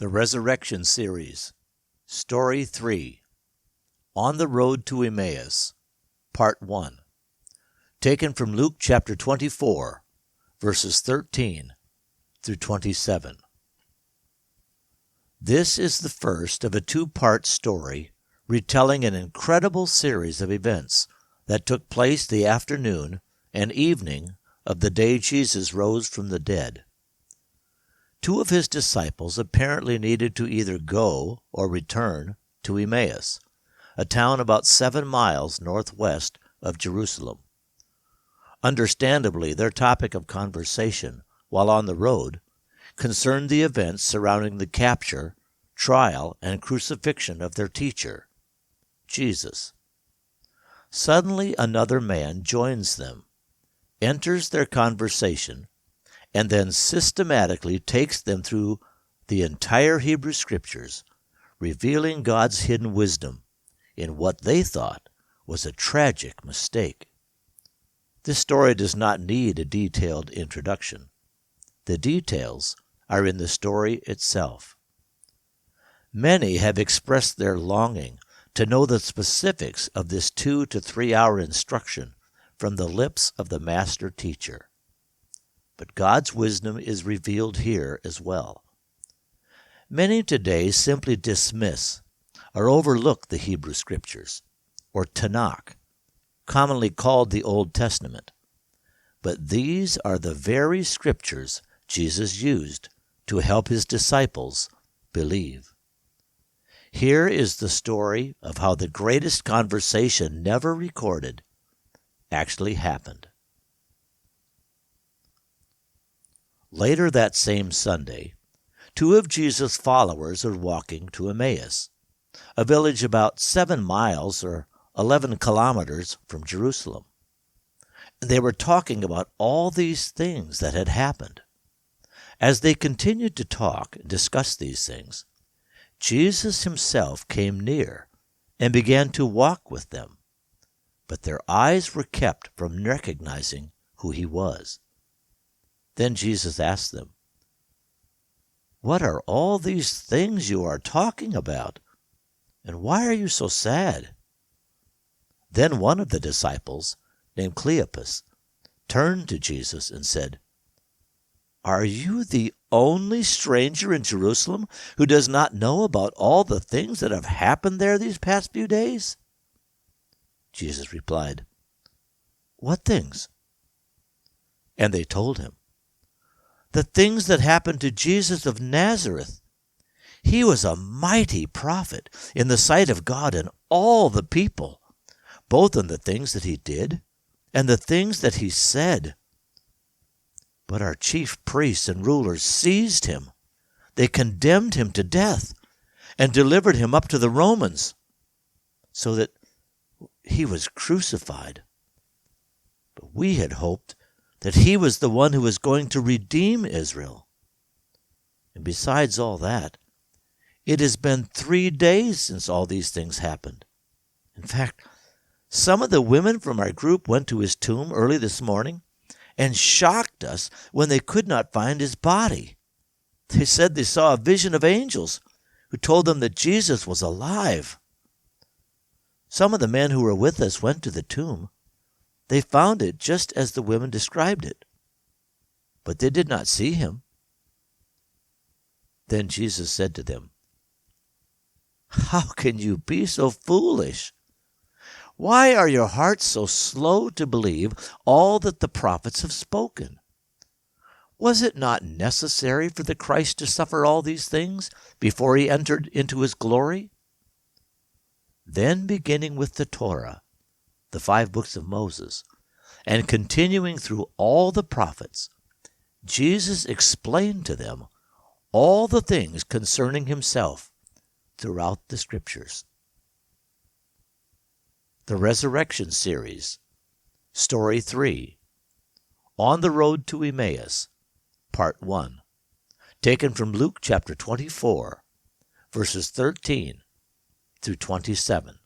The Resurrection Series, Story 3, On the Road to Emmaus, Part 1, taken from Luke chapter 24, verses 13 through 27. This is the first of a two-part story retelling an incredible series of events that took place the afternoon and evening of the day Jesus rose from the dead. Two of his disciples apparently needed to either go or return to Emmaus, a town about 7 miles northwest of Jerusalem. Understandably, their topic of conversation while on the road concerned the events surrounding the capture, trial, and crucifixion of their teacher, Jesus. Suddenly another man joins them, enters their conversation, and then systematically takes them through the entire Hebrew Scriptures, revealing God's hidden wisdom in what they thought was a tragic mistake. This story does not need a detailed introduction. The details are in the story itself. Many have expressed their longing to know the specifics of this 2 to 3 hour instruction from the lips of the master teacher. But God's wisdom is revealed here as well. Many today simply dismiss or overlook the Hebrew Scriptures, or Tanakh, commonly called the Old Testament. But these are the very Scriptures Jesus used to help his disciples believe. Here is the story of how the greatest conversation never recorded actually happened. Later that same Sunday, 2 of Jesus' followers are walking to Emmaus, a village about 7 miles or 11 kilometers from Jerusalem. They were talking about all these things that had happened. As they continued to talk and discuss these things, Jesus himself came near and began to walk with them, but their eyes were kept from recognizing who he was. Then Jesus asked them, "What are all these things you are talking about? And why are you so sad?" Then one of the disciples, named Cleopas, turned to Jesus and said, "Are you the only stranger in Jerusalem who does not know about all the things that have happened there these past few days?" Jesus replied, "What things?" And they told him, "The things that happened to Jesus of Nazareth. He was a mighty prophet in the sight of God and all the people, both in the things that he did and the things that he said. But our chief priests and rulers seized him. They condemned him to death and delivered him up to the Romans, so that he was crucified. But we had hoped that he was the one who was going to redeem Israel. And besides all that, it has been 3 days since all these things happened. In fact, some of the women from our group went to his tomb early this morning and shocked us when they could not find his body. They said they saw a vision of angels who told them that Jesus was alive. Some of the men who were with us went to the tomb. They found it just as the women described it, but they did not see him." Then Jesus said to them, "How can you be so foolish? Why are your hearts so slow to believe all that the prophets have spoken? Was it not necessary for the Christ to suffer all these things before he entered into his glory?" Then, beginning with the Torah, the 5 books of Moses, and continuing through all the prophets, Jesus explained to them all the things concerning himself throughout the Scriptures. The Resurrection Series, Story 3, On the Road to Emmaus, Part 1, taken from Luke chapter 24, verses 13 through 27.